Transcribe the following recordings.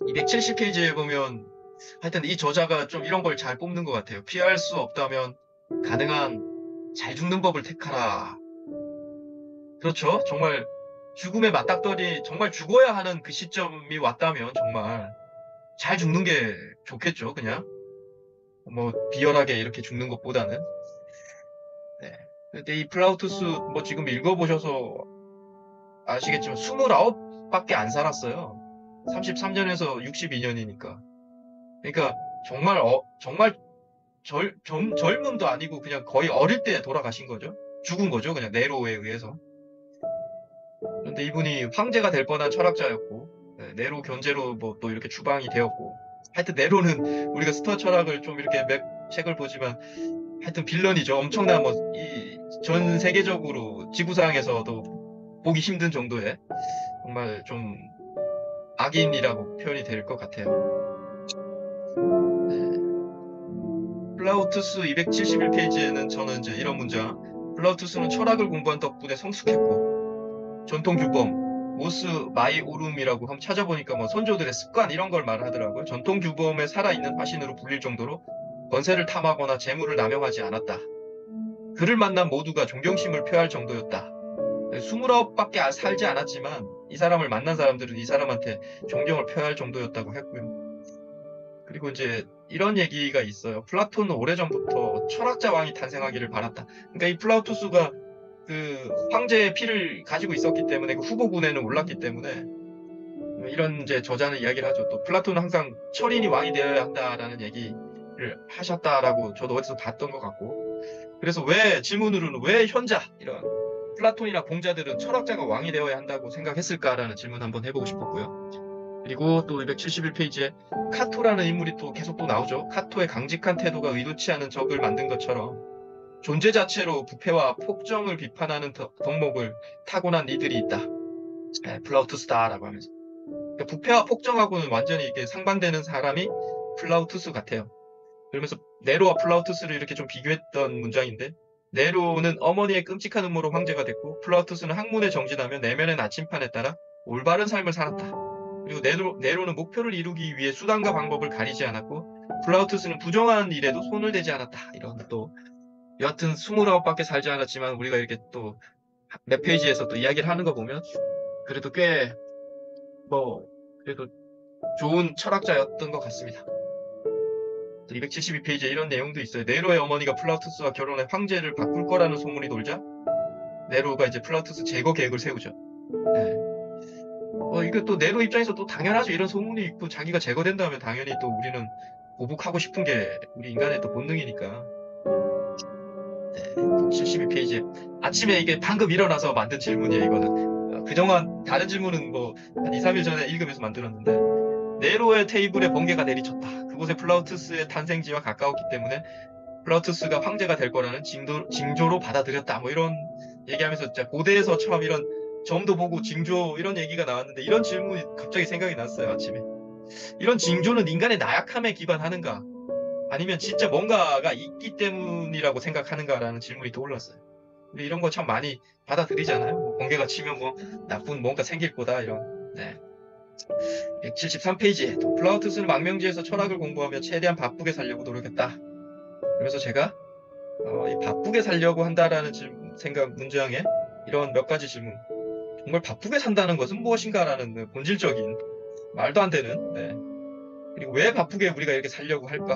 270페이지에 보면 하여튼 이 저자가 좀 이런 걸 잘 뽑는 것 같아요. 피할 수 없다면 가능한 잘 죽는 법을 택하라. 그렇죠. 정말 죽음의 맞닥뜨리 정말 죽어야 하는 그 시점이 왔다면 정말 잘 죽는 게 좋겠죠. 그냥 뭐 비열하게 이렇게 죽는 것보다는. 네. 근데 이 플라우투스 뭐 지금 읽어보셔서 아시겠지만 29밖에 안 살았어요. 33년에서 62년이니까. 그러니까 정말 젊음도 아니고 그냥 거의 어릴 때 돌아가신 거죠. 죽은 거죠. 그냥 네로에 의해서. 그런데 이분이 황제가 될 뻔한 철학자였고, 네, 네로 견제로 뭐 또 이렇게 추방이 되었고, 하여튼 네로는 우리가 스토아 철학을 좀 이렇게 몇 책을 보지만 하여튼 빌런이죠. 엄청난 뭐 이 전 세계적으로 지구상에서도 보기 힘든 정도의 정말 좀 악인이라고 표현이 될 것 같아요. 네. 플라우투스 271페이지에는 저는 이제 이런 문장. 플라우투스는 철학을 공부한 덕분에 성숙했고, 전통규범, 모스 마이오룸이라고 한번 찾아보니까 뭐 선조들의 습관 이런 걸 말하더라고요. 전통규범에 살아있는 화신으로 불릴 정도로 권세를 탐하거나 재물을 남용하지 않았다. 그를 만난 모두가 존경심을 표할 정도였다. 29밖에 살지 않았지만 이 사람을 만난 사람들은 이 사람한테 존경을 표할 정도였다고 했고요. 그리고 이제 이런 얘기가 있어요. 플라톤은 오래전부터 철학자 왕이 탄생하기를 바랐다. 그러니까 이 플라우투스가 그 황제의 피를 가지고 있었기 때문에 그 후보군에는 올랐기 때문에 이런 이제 저자는 이야기를 하죠. 또 플라톤은 항상 철인이 왕이 되어야 한다라는 얘기를 하셨다라고 저도 어디서 봤던 것 같고. 그래서 왜 질문으로는 왜 현자 이런 플라톤이나 공자들은 철학자가 왕이 되어야 한다고 생각했을까라는 질문 한번 해보고 싶었고요. 그리고 또 271페이지에 카토라는 인물이 또 계속 또 나오죠. 카토의 강직한 태도가 의도치 않은 적을 만든 것처럼 존재 자체로 부패와 폭정을 비판하는 덕목을 타고난 이들이 있다. 네, 플라우투스다라고 하면서. 그러니까 부패와 폭정하고는 완전히 이게 상반되는 사람이 플라우투스 같아요. 그러면서 네로와 플라우투스를 이렇게 좀 비교했던 문장인데 네로는 어머니의 끔찍한 음모로 황제가 됐고 플라우투스는 학문에 정진하며 내면의 나침판에 따라 올바른 삶을 살았다. 그리고 네로는 목표를 이루기 위해 수단과 방법을 가리지 않았고 플라우투스는 부정한 일에도 손을 대지 않았다. 이런 또 여하튼 29밖에 살지 않았지만 우리가 이렇게 또 몇 페이지에서 또 이야기를 하는 거 보면 그래도 꽤 뭐 그래도 좋은 철학자였던 것 같습니다. 272페이지에 이런 내용도 있어요. 네로의 어머니가 플라우투스와 결혼해 황제를 바꿀 거라는 소문이 돌자 네로가 이제 플라우투스 제거 계획을 세우죠. 네. 이게 또 네로 입장에서 또 당연하죠. 이런 소문이 있고 자기가 제거된다면 당연히 또 우리는 보복하고 싶은 게 우리 인간의 또 본능이니까. 네, 72페이지. 아침에 이게 방금 일어나서 만든 질문이에요, 이거는. 그동안 다른 질문은 뭐 한 2, 3일 전에 읽으면서 만들었는데 네로의 테이블에 번개가 내리쳤다. 그곳에 플라우투스의 탄생지와 가까웠기 때문에 플라우투스가 황제가 될 거라는 징조로 받아들였다. 뭐 이런 얘기하면서 진짜 고대에서 처음 이런 점도 보고 징조 이런 얘기가 나왔는데 이런 질문이 갑자기 생각이 났어요, 아침에. 이런 징조는 인간의 나약함에 기반하는가? 아니면 진짜 뭔가가 있기 때문이라고 생각하는가라는 질문이 떠올랐어요. 근데 이런 거 참 많이 받아들이잖아요. 뭐 번개가 치면 뭐 나쁜 뭔가 생길 거다 이런. 네. 173페이지에 또 플라우투스는 망명지에서 철학을 공부하며 최대한 바쁘게 살려고 노력했다. 그러면서 제가 이 바쁘게 살려고 한다라는 생각 문장에 이런 몇 가지 질문. 정말 바쁘게 산다는 것은 무엇인가라는 그 본질적인 말도 안 되는. 네. 그리고 왜 바쁘게 우리가 이렇게 살려고 할까?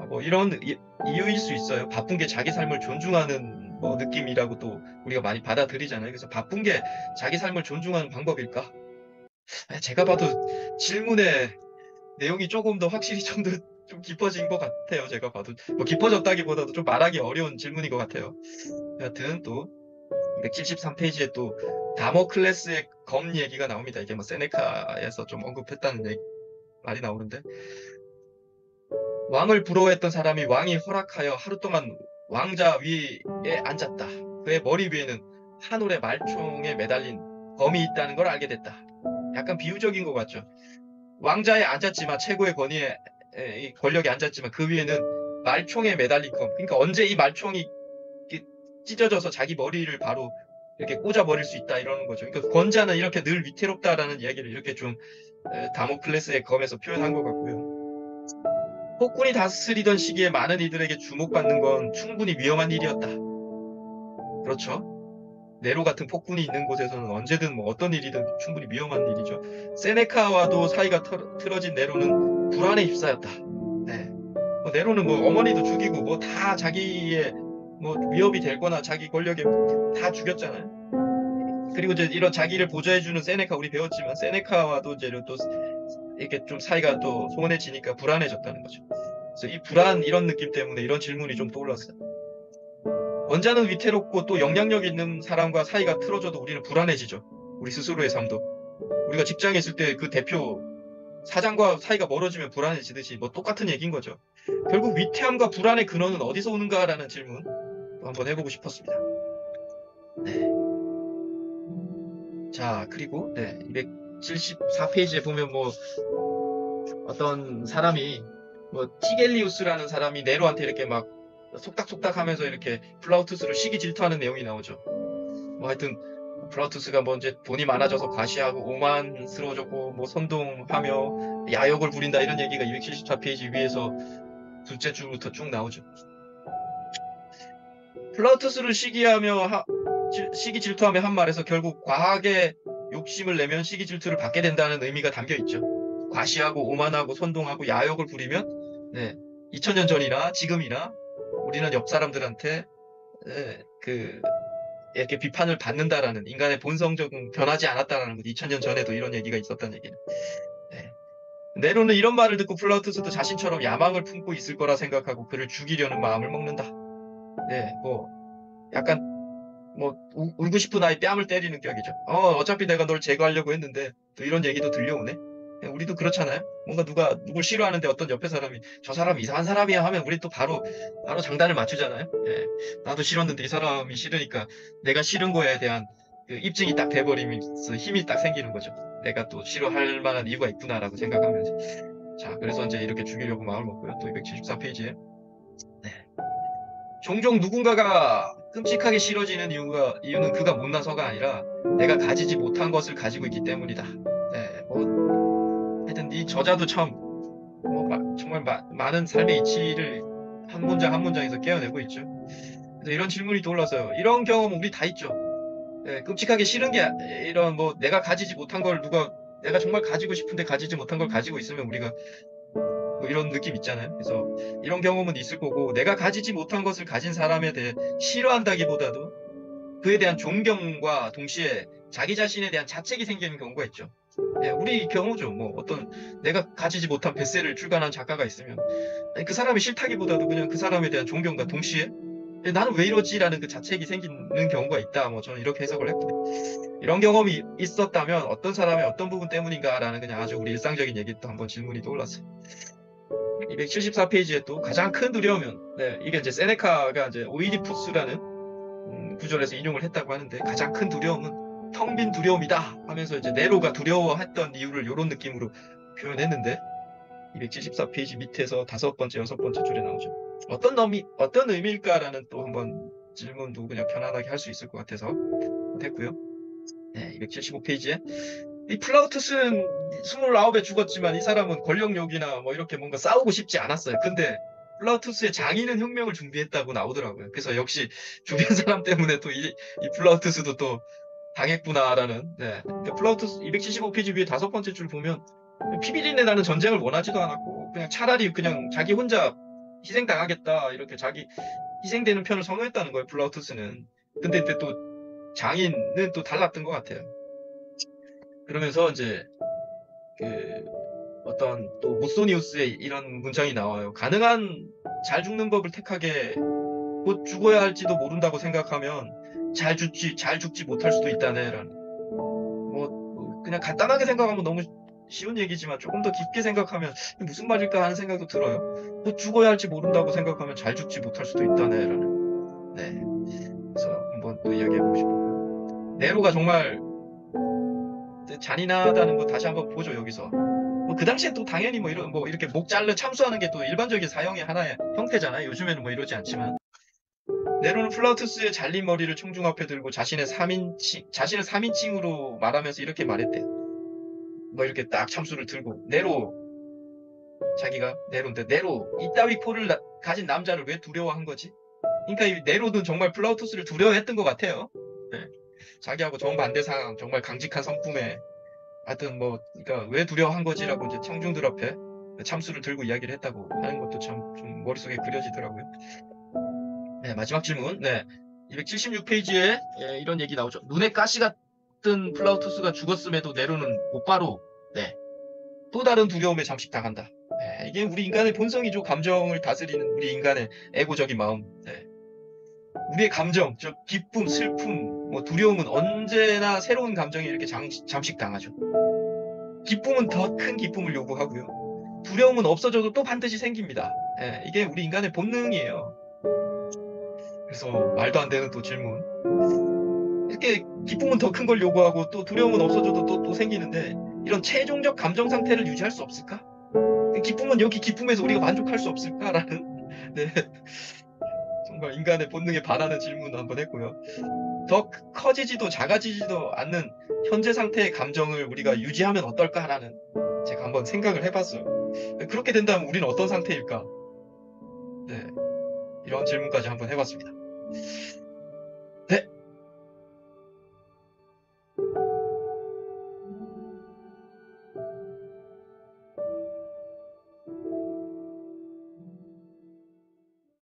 뭐 이런 이유일 수 있어요. 바쁜 게 자기 삶을 존중하는 뭐 느낌이라고 또 우리가 많이 받아들이잖아요. 그래서 바쁜 게 자기 삶을 존중하는 방법일까? 제가 봐도 질문의 내용이 조금 더 확실히 좀 더 좀 깊어진 것 같아요. 제가 봐도 뭐 깊어졌다기보다도 좀 말하기 어려운 질문인 것 같아요. 여하튼 또 173페이지에 또 다모클레스의 검 얘기가 나옵니다. 이게 뭐 세네카에서 좀 언급했다는 말이 나오는데 왕을 부러워했던 사람이 왕이 허락하여 하루 동안 왕자 위에 앉았다. 그의 머리 위에는 한 올의 말총에 매달린 검이 있다는 걸 알게 됐다. 약간 비유적인 것 같죠. 왕자에 앉았지만 최고의 권위에 이 권력에 앉았지만 그 위에는 말총에 매달린 검. 그러니까 언제 이 말총이 찢어져서 자기 머리를 바로 이렇게 꽂아버릴 수 있다 이러는 거죠. 그러니까 권자는 이렇게 늘 위태롭다라는 이야기를 이렇게 좀 다모클레스의 검에서 표현한 것 같고요. 폭군이 다스리던 시기에 많은 이들에게 주목받는 건 충분히 위험한 일이었다. 그렇죠. 네로 같은 폭군이 있는 곳에서는 언제든 뭐 어떤 일이든 충분히 위험한 일이죠. 세네카와도 사이가 틀어진 네로는 불안에 휩싸였다. 네. 뭐 네로는 뭐 어머니도 죽이고 뭐 다 자기의 뭐 위협이 되거나 자기 권력에 다 죽였잖아요. 그리고 이제 이런 자기를 보좌해주는 세네카 우리 배웠지만 세네카와도 이제 또 이렇게 좀 사이가 또 소원해지니까 불안해졌다는 거죠. 그래서 이 불안 이런 느낌 때문에 이런 질문이 좀 떠올랐어요. 원자는 위태롭고 또 영향력 있는 사람과 사이가 틀어져도 우리는 불안해지죠. 우리 스스로의 삶도. 우리가 직장에 있을 때 그 대표 사장과 사이가 멀어지면 불안해지듯이 뭐 똑같은 얘기인 거죠. 결국 위태함과 불안의 근원은 어디서 오는가라는 질문 한번 해보고 싶었습니다. 네. 자, 그리고 네, 274페이지에 보면 뭐 어떤 사람이 뭐 티겔리우스라는 사람이 네로한테 이렇게 막 속닥속닥 하면서 이렇게 플라우투스를 시기 질투하는 내용이 나오죠. 뭐 하여튼 플라우투스가 뭐 이제 돈이 많아져서 과시하고 오만스러워졌고 뭐 선동하며 야욕을 부린다 이런 얘기가 274페이지 위에서 둘째 줄부터 쭉 나오죠. 플라우투스를 시기 질투하며 한 말에서 결국 과하게 욕심을 내면 시기 질투를 받게 된다는 의미가 담겨 있죠. 과시하고 오만하고 선동하고 야욕을 부리면 네, 2000년 전이나 지금이나 우리는 옆 사람들한테 이렇게 비판을 받는다라는 인간의 본성적은 변하지 않았다라는 것. 2000년 전에도 이런 얘기가 있었다는 얘기는. 네. 네로는 이런 말을 듣고 플라우투스도 자신처럼 야망을 품고 있을 거라 생각하고 그를 죽이려는 마음을 먹는다. 네, 뭐 약간 뭐 울고 싶은 아이 뺨을 때리는 격이죠. 어차피 내가 널 제거하려고 했는데 또 이런 얘기도 들려오네. 우리도 그렇잖아요. 뭔가 누굴 싫어하는데 어떤 옆에 사람이 저 사람 이상한 사람이야 하면 우리 또 바로 장단을 맞추잖아요. 예, 나도 싫었는데 이 사람이 싫으니까 내가 싫은 거에 대한 그 입증이 딱 돼버리면서 힘이 딱 생기는 거죠. 내가 또 싫어할 만한 이유가 있구나라고 생각하면서. 자, 그래서 이제 이렇게 죽이려고 마음을 먹고요. 또 274페이지에. 네. 종종 누군가가 끔찍하게 싫어지는 이유는 그가 못나서가 아니라 내가 가지지 못한 것을 가지고 있기 때문이다. 네, 뭐 하여튼 이 저자도 참 정말 많은 삶의 이치를 한 문장 한 문장에서 깨어내고 있죠. 그래서 이런 질문이 떠올라서요. 이런 경험 우리 다 있죠. 네, 끔찍하게 싫은 게 이런 뭐 내가 가지지 못한 걸 내가 정말 가지고 싶은데 가지지 못한 걸 가지고 있으면 우리가 뭐 이런 느낌 있잖아요. 그래서 이런 경험은 있을 거고 내가 가지지 못한 것을 가진 사람에 대해 싫어한다기보다도 그에 대한 존경과 동시에 자기 자신에 대한 자책이 생기는 경우가 있죠. 예, 우리 경우죠. 뭐 어떤 내가 가지지 못한 베세를 출간한 작가가 있으면 그 사람이 싫다기보다도 그냥 그 사람에 대한 존경과 동시에 나는 왜 이러지라는 그 자책이 생기는 경우가 있다. 뭐 저는 이렇게 해석을 했고 이런 경험이 있었다면 어떤 사람의 어떤 부분 때문인가라는 그냥 아주 우리 일상적인 얘기 또 한번 질문이 떠올랐어요. 274페이지에 또 가장 큰 두려움은 이게 이제 세네카가 이제 오이디푸스라는 구절에서 인용을 했다고 하는데 가장 큰 두려움은 텅 빈 두려움이다 하면서 이제 네로가 두려워했던 이유를 이런 느낌으로 표현했는데 274페이지 밑에서 5번째, 6번째 줄에 나오죠. 어떤 의미일까라는 또 한번 질문도 그냥 편안하게 할 수 있을 것 같아서 했고요. 네, 275페이지에 이 플라우투스는 29에 죽었지만 이 사람은 권력욕이나 뭐 이렇게 뭔가 싸우고 싶지 않았어요. 근데 플라우투스의 장인은 혁명을 준비했다고 나오더라고요. 그래서 역시 주변 사람 때문에 또 이 플라우투스도 또 당했구나라는. 네. 그러니까 플라우투스 275페이지 위에 5번째 줄 보면 피비린내 나는 전쟁을 원하지도 않았고 그냥 차라리 그냥 자기 혼자 희생당하겠다 이렇게 자기 희생되는 편을 선호했다는 거예요. 플라우투스는. 근데 또 장인은 또 달랐던 것 같아요. 그러면서 이제 어떤 또 무소니우스의 이런 문장이 나와요. 가능한 잘 죽는 법을 택하게 곧 죽어야 할지도 모른다고 생각하면 잘 죽지 못할 수도 있다네라는. 뭐 그냥 간단하게 생각하면 너무 쉬운 얘기지만 조금 더 깊게 생각하면 무슨 말일까 하는 생각도 들어요. 곧 죽어야 할지 모른다고 생각하면 잘 죽지 못할 수도 있다네라는. 네. 그래서 한번 또 이야기해보고 싶어요. 네로가 정말 잔인하다는 거 다시 한번 보죠 여기서. 그 당시엔 또 당연히 뭐 이렇게 목 잘라 참수하는 게 또 일반적인 사형의 하나의 형태잖아요. 요즘에는 뭐 이러지 않지만. 네로는 플라우투스의 잘린 머리를 청중 앞에 들고 자신을 3인칭으로 말하면서 이렇게 말했대요. 뭐 이렇게 딱 참수를 들고 네로, 자기가 네로인데 네로 이따위 코를 가진 남자를 왜 두려워한 거지? 그러니까 이 네로는 정말 플라우투스를 두려워했던 것 같아요. 네. 자기하고 정반대 상황, 정말 강직한 성품에 하여튼 뭐 그러니까 왜 두려워한 거지라고 이제 청중들 앞에 참수를 들고 이야기를 했다고 하는 것도 참 좀 머릿속에 그려지더라고요. 네, 마지막 질문. 네. 276페이지에 이런 얘기 나오죠. 눈에 가시 같은 플라우투스가 죽었음에도 네로는 곧바로 네, 또 다른 두려움에 잠식당한다. 네, 이게 우리 인간의 본성이죠. 감정을 다스리는 우리 인간의 에고적인 마음. 네. 우리의 감정, 즉 기쁨, 슬픔, 뭐 두려움은 언제나 새로운 감정에 이렇게 잠식당하죠. 기쁨은 더 큰 기쁨을 요구하고요. 두려움은 없어져도 또 반드시 생깁니다. 예, 이게 우리 인간의 본능이에요. 그래서 말도 안 되는 또 질문. 이렇게 기쁨은 더 큰 걸 요구하고 또 두려움은 없어져도 또 생기는데 이런 최종적 감정 상태를 유지할 수 없을까? 기쁨은 여기 기쁨에서 우리가 만족할 수 없을까라는 네, 정말 인간의 본능에 반하는 질문을 한번 했고요. 더 커지지도 작아지지도 않는 현재 상태의 감정을 우리가 유지하면 어떨까라는 제가 한번 생각을 해봤어요. 그렇게 된다면 우리는 어떤 상태일까? 네, 이런 질문까지 한번 해봤습니다.